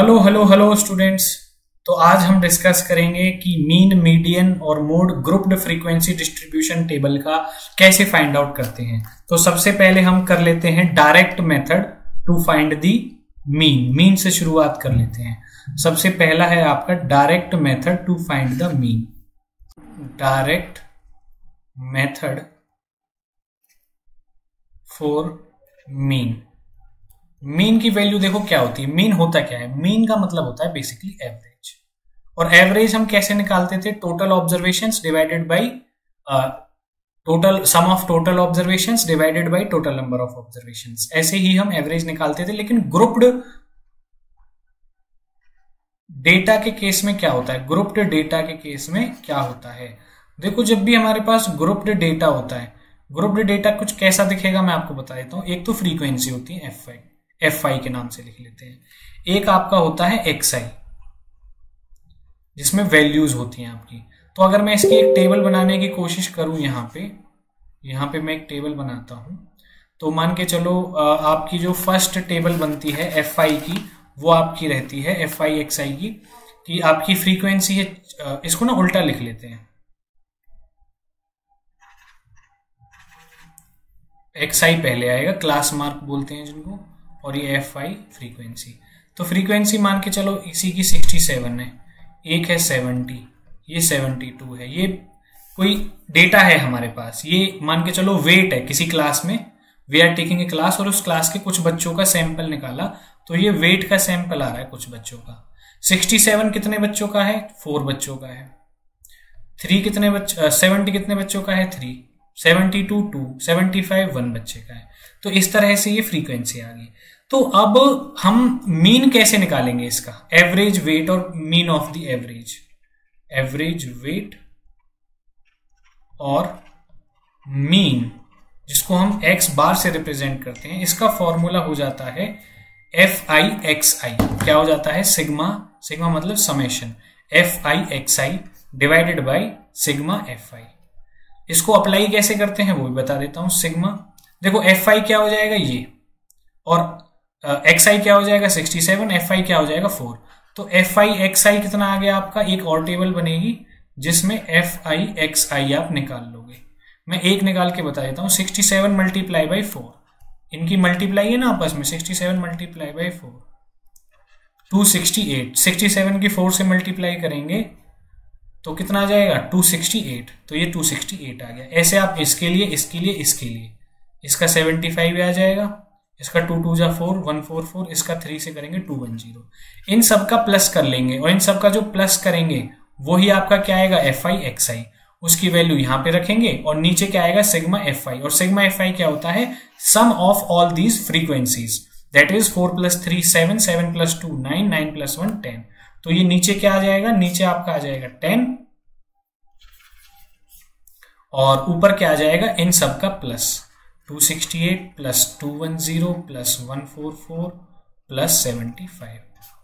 Hello hello hello students. तो आज हम डिस्कस करेंगे कि मीन, मीडियन और mode grouped frequency distribution table का कैसे फाइंड आउट करते हैं। तो सबसे पहले हम कर लेते हैं direct method to find the mean. Mean से शुरुआत कर लेते हैं। सबसे पहला है आपका direct method to find the mean. Direct method for mean. Mean की वैल्यू देखो क्या होती है। मीन होता क्या है? मीन का मतलब होता है बेसिकली एवरेज। और एवरेज हम कैसे निकालते थे? Total observations divided by total sum of total observations divided by total number of observations. ऐसे ही हम एवरेज निकालते थे। लेकिन ग्रुप्ड डेटा के केस में क्या होता है? ग्रुप्ड डेटा के केस में क्या होता है? देखो, जब भी हमारे पास ग्रुप्ड डेटा होता है, ग्रुप्ड डेटा कुछ कैसा दिखेगा मैं आपको बता देता हूं। एक तो फ्रीक्वेंसी होती है एफ आई के नाम से लिख लेते हैं। एक आपका होता है एक्स आई, जिसमें वैल्यूज होती हैं आपकी। तो अगर मैं इसकी एक टेबल बनाने की कोशिश करूं, यहां पे मैं एक टेबल बनाता हूं। तो मान के चलो आपकी जो फर्स्ट टेबल बनती है एफ आई की, वो आपकी रहती है एफ आई एक्स आई की, कि आपकी फ्रीक्वेंसी है। इसको ना उल्टा लिख लेते हैं। एक्स आई पहले आएगा, क्लास मार्क बोलते हैं जिनको, और ये एफ आई फ्रीक्वेंसी। तो फ्रीक्वेंसी मान के चलो इसी की 67 है, एक है 70, ये 72 है। ये कोई डेटा है हमारे पास। ये मान के चलो वेट है किसी क्लास में। We are taking a class और उस क्लास के कुछ बच्चों का सैंपल निकाला, तो ये वेट का सैंपल आ रहा है कुछ बच्चों का। 67 कितने बच्चों का है? 4 बच्चों का है। 3 कितने बच्चों 70 कितने बच्चों का है? 3। 72 2, 75 1 बच्चे का है। तो इस तरह से ये फ्रीक्वेंसी आ गई। तो अब हम मीन कैसे निकालेंगे इसका? एवरेज वेट और mean of the average. Average weight और मीन, जिसको हम एक्स बार से रिप्रेजेंट करते हैं, इसका फॉर्मूला हो जाता है एफ आई एक्स आई। क्या हो जाता है? सिग्मा, सिग्मा मतलब summation, F i x I divided by sigma f आई। इसको अप्लाई कैसे करते हैं वो भी बता देता हूं। सिग्मा, देखो एफ आई क्या हो जाएगा ये, और एक्स आई क्या हो जाएगा 67, एफ आई क्या हो जाएगा 4। तो एफ आई एक्स आई कितना आ गया आपका? एक और टेबल बनेगी जिसमें एफ आई एक्स आई आप निकाल लोगे। मैं एक निकाल के बता देता हूं। 67 मल्टीप्लाई बाई 4, इनकी मल्टीप्लाई है ना आपस में। 67 मल्टीप्लाई बाई 4 268। 67 की 4 से मल्टीप्लाई करेंगे तो कितना आ जाएगा? 268। तो ये 268 आ गया। ऐसे आप इसके लिए, इसके लिए, इसके लिए, इसका 75 आ जाएगा, इसका 2 2 जा 4 144, इसका 3 से करेंगे 210। इन सब का प्लस कर लेंगे, और इन सब का जो प्लस करेंगे वही आपका क्या आएगा? F i x i. उसकी वैल्यू यहां पे रखेंगे, और नीचे क्या आएगा? Sigma f i. और सिग्मा एफ आई क्या होता है? Sum of all these frequencies, that is 4 + 3 7, 7 + 2 9, 9 + 1 10। तो ये नीचे क्या आ जाएगा? नीचे आपका आ जाएगा 10, और ऊपर क्या आ जाएगा? इन सब का प्लस 268 + 210 + 144 + 75,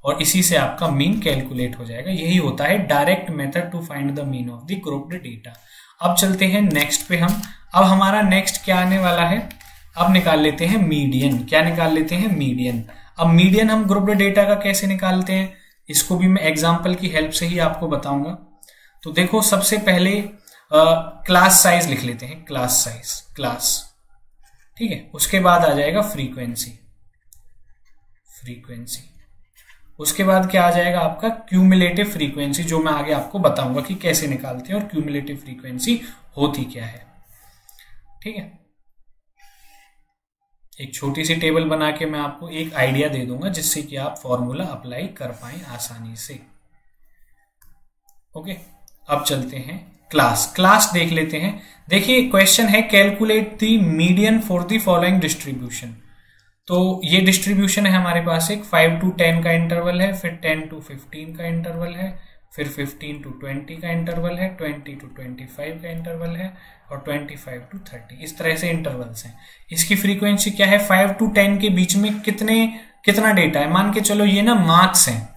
और इसी से आपका मीन कैलकुलेट हो जाएगा। यही होता है direct method to find the mean of the grouped data. अब चलते हैं नेक्स्ट पे हम। अब हमारा नेक्स्ट क्या आने वाला है? अब निकाल लेते हैं मीडियन। क्या निकाल लेते हैं? मीडियन। अब मीडियन हम ग्रुप्ड डेटा का कैसे निकालते हैं, इसको भी मैं एग्जाम्पल की हेल्प से ही आपको बताऊंगा। तो देखो, सबसे पहले क्लास साइज लिख लेते हैं। क्लास साइज, क्लास, ठीक है। उसके बाद आ जाएगा फ्रीक्वेंसी, फ्रीक्वेंसी। उसके बाद क्या आ जाएगा आपका? क्यूमुलेटिव फ्रीक्वेंसी, जो मैं आगे आपको बताऊंगा कि कैसे निकालते हैं और क्यूमुलेटिव फ्रीक्वेंसी होती क्या है, ठीक है। एक छोटी सी टेबल बना के मैं आपको एक आइडिया दे दूंगा, जिससे कि आप फॉर्मूला अप्लाई कर पाए आसानी से। ओके, अब चलते हैं क्लास। क्लास देख लेते हैं। देखिए, क्वेश्चन है calculate the median for the following distribution. तो ये डिस्ट्रीब्यूशन है हमारे पास। एक 5 to 10 का इंटरवल है, फिर 10 to 15 का इंटरवल है, फिर 15 to 20 का इंटरवल है, 20 to 25 का इंटरवल है, और 25 to 30। इस तरह से इंटरवल्स हैं। इसकी फ्रीक्वेंसी क्या है? 5 to 10 के बीच में कितना डेटा है? मान के चलो ये ना मार्क्स हैं।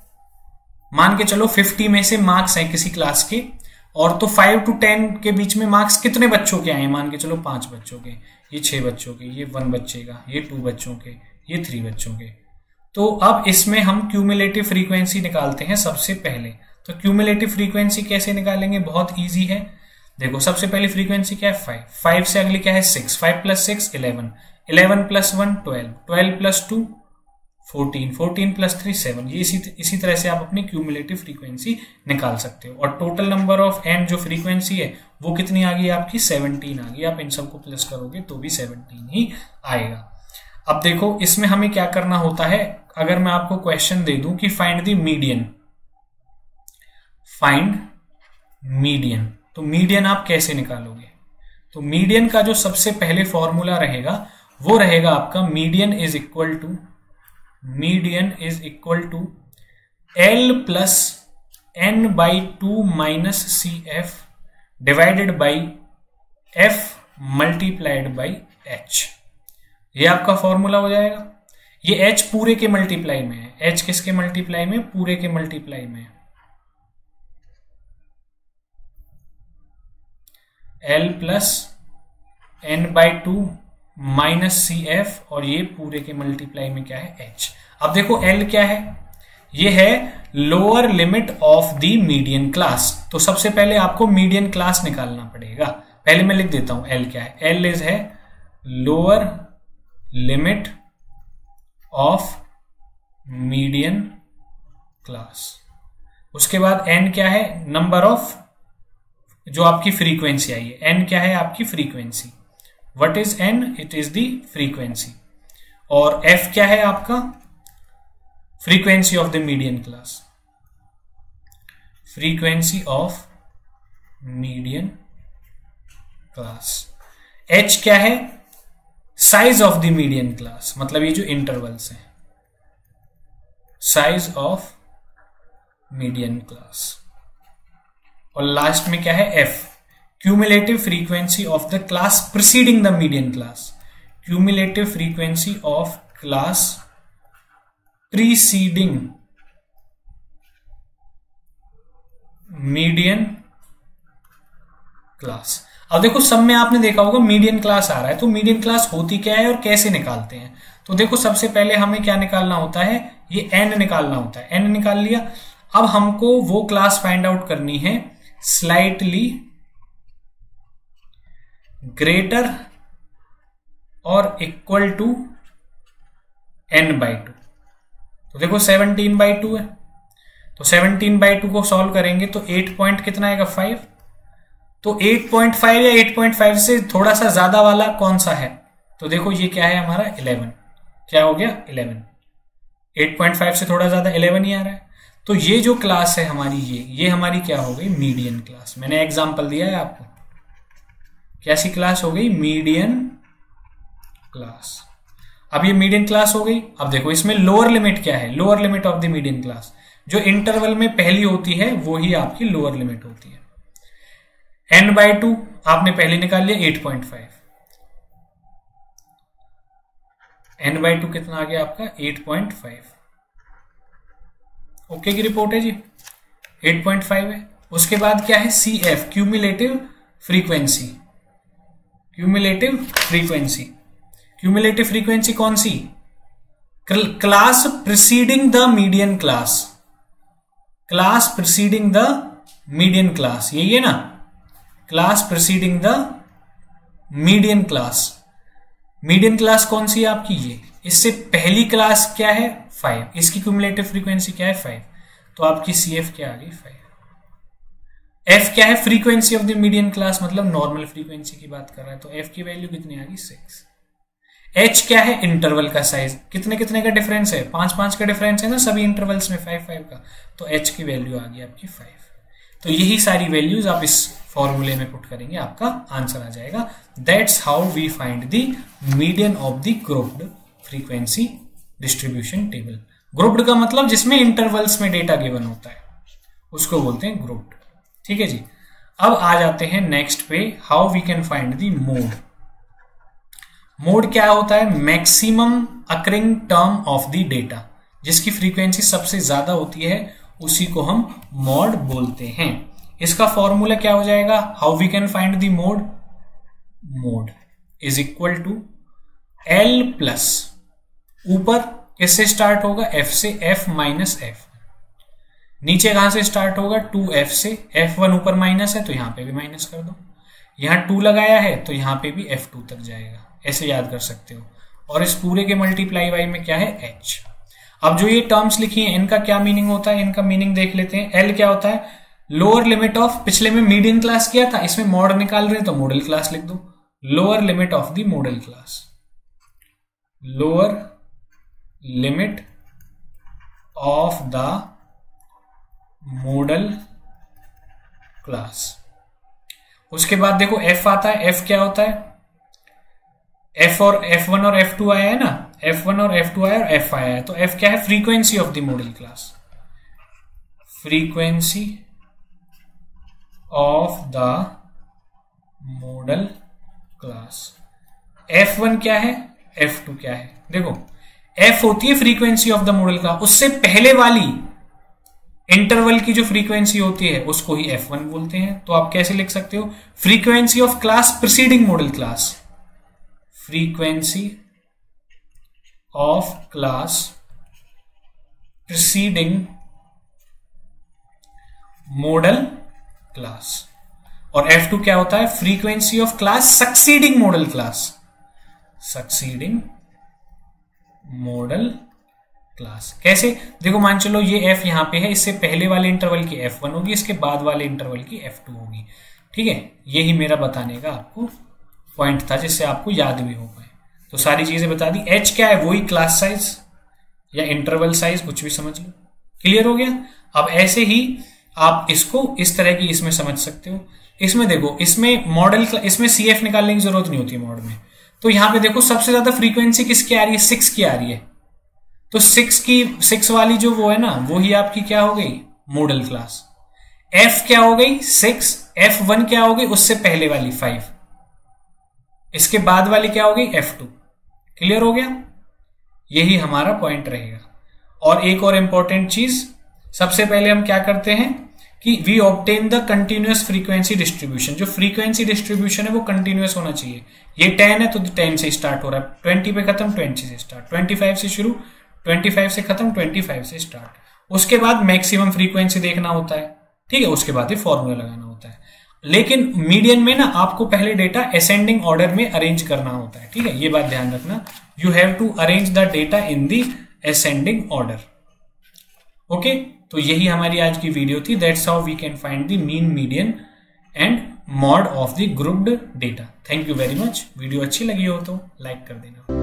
मान के चलो 50 में से मार्क्स हैं किसी क्लास के, और तो 5 to 10 के बीच में मार्क्स कितने बच्चों के आए? मान के चलो 5 बच्चों के, ये 6 बच्चों के, ये 1 बच्चे का, ये 2 बच्चों के, ये 3 बच्चों के। तो अब इसमें हम क्यूमुलेटिव फ्रीक्वेंसी निकालते हैं सबसे पहले। तो क्यूमुलेटिव फ्रीक्वेंसी कैसे निकालेंगे, बहुत इजी है। देखो सबसे पहली फ्रीक्वेंसी क्या है 5, 5 से अगली क्या है 6, 5 प्लस 6 11, 11 प्लस 1 12, 12 प्लस 2 14, 14 प्लस 3 7। ये इसी तरह से आप अपनी क्यूमुलेटिव फ्रीक्वेंसी निकाल सकते हो। और टोटल नंबर ऑफ एन जो फ्रीक्वेंसी है वो कितनी आ गई आपकी 17 आ गई। आप इन सबको प्लस करोगे तो भी 17 ही आएगा। अब देखो इसमें हमें क्या करना होता है, अगर मैं आपको क्वेश्चन दे दूं कि find the median, find median, तो मीडियन आप कैसे निकालोगे? तो मीडियन का जो सबसे पहले फॉर्मूला रहेगा वो रहेगा आपका median is equal to L plus N by 2 minus C F divided by F multiplied by H। ये आपका फॉर्मूला हो जाएगा। ये H पूरे के मल्टीप्लाई में है। H किसके मल्टीप्लाई में? पूरे के मल्टीप्लाई में। L plus N by 2 minus C F, और ये पूरे के मल्टीप्लाई में क्या है H। अब देखो L क्या है, ये है lower limit of the median class. तो सबसे पहले आपको मीडियन क्लास निकालना पड़ेगा। पहले मैं लिख देता हूं L क्या है। L इज है lower limit of median class. उसके बाद N क्या है, नंबर ऑफ जो आपकी फ्रीक्वेंसी आई है। N क्या है आपकी frequency. What is N? It is the frequency. और F क्या है आपका? Frequency of the median class, frequency of median class. H क्या है? Size of the median class, मतलब ये जो इंटरवल्स हैं, साइज ऑफ मीडियन क्लास। और लास्ट में क्या है F, cumulative frequency of the class preceding the median class, cumulative frequency of class preceding median class. अब देखो सब में आपने देखा होगा मीडियन क्लास आ रहा है, तो मीडियन क्लास होती क्या है और कैसे निकालते हैं? तो देखो सबसे पहले हमें क्या निकालना होता है, ये N निकालना होता है। N निकाल लिया। अब हमको वो क्लास फाइंड आउट करनी है स्लाइटली ग्रेटर और इक्वल टू N/2। तो देखो 17/2 है, तो 17/2 को सॉल्व करेंगे तो 8 पॉइंट कितना आएगा 5। तो 8.5 या 8.5 से थोड़ा सा ज्यादा वाला कौन सा है? तो देखो ये क्या है हमारा 11। क्या हो गया 11। 8.5 से थोड़ा ज्यादा 11 ही आ रहा है। तो ये जो क्लास है हमारी, ये हमारी क्या हो गई मीडियन क्लास। मैंने एग्जांपल दिया है आपको, कैसी क्लास हो गई मीडियन क्लास। अब ये मीडियन क्लास हो गई। अब देखो इसमें लोअर लिमिट क्या है, lower limit of the median class जो इंटरवल में पहली होती है वो ही आपकी लोअर लिमिट होती है। N/2 आपने पहले निकाल लिया 8.5। N/2 कितना आ गया आपका 8.5। ओके की रिपोर्ट है जी, 8.5 है। उसके बाद क्या है CF, cumulative frequency. Cumulative frequency, cumulative frequency कौन सी? Class preceding the median class, class preceding the median class, यही है ना, class preceding the median class. Median class कौन सी है आपकी? ये। इससे पहली क्लास क्या है 5, इसकी क्यूमुलेटिव फ्रीक्वेंसी क्या है 5, तो आपकी CF क्या आ गई 5। F क्या है? Frequency of the median class, मतलब नॉर्मल फ्रीक्वेंसी की बात कर रहा है, तो F की वैल्यू कितनी आ गई 6। H क्या है? इंटरवल का साइज। कितने कितने का डिफरेंस है? 5-5 का डिफरेंस है ना सभी इंटरवल्स में, 5-5 का, तो H की वैल्यू आ गई आपकी 5। तो यही सारी वैल्यूज आप इस फॉर्मूले में पुट करेंगे, आपका आंसर आ जाएगा। That's how we find the median of the grouped frequency distribution table. Grouped का मतलब जिसमें इंटरवल्स में डेटा गिवन होता है उसको बोलते हैं ग्रुप्ड। ठीक है जी। अब आ जाते हैं नेक्स्ट पे, how we can find the mode. Mode क्या होता है? Maximum occurring term of the data, जिसकी फ्रीक्वेंसी सबसे ज्यादा होती है उसी को हम मॉड बोलते हैं। इसका फॉर्मूला क्या हो जाएगा? How we can find the mode, mode is equal to L plus ऊपर किससे स्टार्ट होगा? f से, f माइनस f। नीचे कहां से स्टार्ट होगा? 2f से। f1 ऊपर माइनस है तो यहां पे भी माइनस कर दो, यहां 2 लगाया है तो यहां पे भी f2 तक जाएगा, ऐसे याद कर सकते हो। और इस पूरे के मल्टीप्लाई बाई में क्या है? h। अब जो ये टर्म्स लिखी हैं इनका क्या मीनिंग होता है? इनका मीनिंग देख लेते हैं। l क्या होता है? लोअर लिमिट ऑफ, पिछले में मीडियन क्लास किया था, इसमें मॉड निकाल रहे हैं तो मॉडल क्लास लिख दो। Lower limit of the model class, lower limit of the model class. उसके बाद देखो f आता है, f क्या होता है? f और f1 और f2 आया है ना, f1 और f2 आया और f आया है, तो f क्या है? Frequency of the model class, frequency of the model class. f1 क्या है? f2 क्या है? देखो f होती है frequency of the model class, उससे पहले वाली इंटरवल की जो फ्रीक्वेंसी होती है उसको ही f1 बोलते हैं। तो आप कैसे लिख सकते हो? Frequency of class preceding model class, frequency of class preceding model class. और f2 क्या होता है? Frequency of class succeeding model class, succeeding model class. कैसे? देखो मान चलो ये f यहां पे है, इससे पहले वाले इंटरवल की f1 होगी, इसके बाद वाले इंटरवल की f2 होगी। ठीक है, यही मेरा बताने का आपको पॉइंट था, जिससे आपको याद भी हो पाए। तो सारी चीजें बता दी। h क्या है? वही क्लास साइज या इंटरवल साइज, कुछ भी समझ लो। क्लियर हो गया? अब ऐसे ही आप इसको इस तरह की इसमें समझ सकते हो। इसमें देखो, इसमें मॉडल, इसमें CF निकालने की जरूरत नहीं होती मॉड में। तो यहां पे देखो सबसे ज्यादा फ्रीक्वेंसी किसकी आ रही है? 6 की आ रही है। तो 6 वाली जो वो है ना, वो ही आपकी क्या हो गई? Model class. f क्या हो गई? 6। f1 क्या हो गई? उससे पहले वाली 5। इसके बाद वाली क्या हो गई? f2। क्लियर हो गया? यही हमारा पॉइंट रहेगा। और एक और इंपॉर्टेंट चीज, सबसे पहले हम क्या करते हैं कि we obtain the continuous frequency distribution. जो फ्रीक्वेंसी डिस्ट्रीब्यूशन है वो कंटिन्यूअस होना चाहिए। ये 10 है तो 10 से स्टार्ट हो रहा है, 20 पे खत्म, 20 से स्टार्ट, 25 से शुरू, 25 से खत्म, 25 से स्टार्ट। उसके बाद मैक्सिमम फ्रीक्वेंसी देखना होता है। ठीक है, उसके बाद ही फॉर्मूला लगाना होता है। लेकिन मीडियन में ना आपको पहले डेटा असेंडिंग ऑर्डर में अरेंज करना होता है। ठीक है, ये बात ध्यान रखना, you have to arrange the data in the ascending order. Okay, तो यही हमारी आज की वीडियो थी। That's how we can find the mean, median and mode of the grouped data. Thank you very much. Video अच्छी लगी हो तो लाइक कर देना।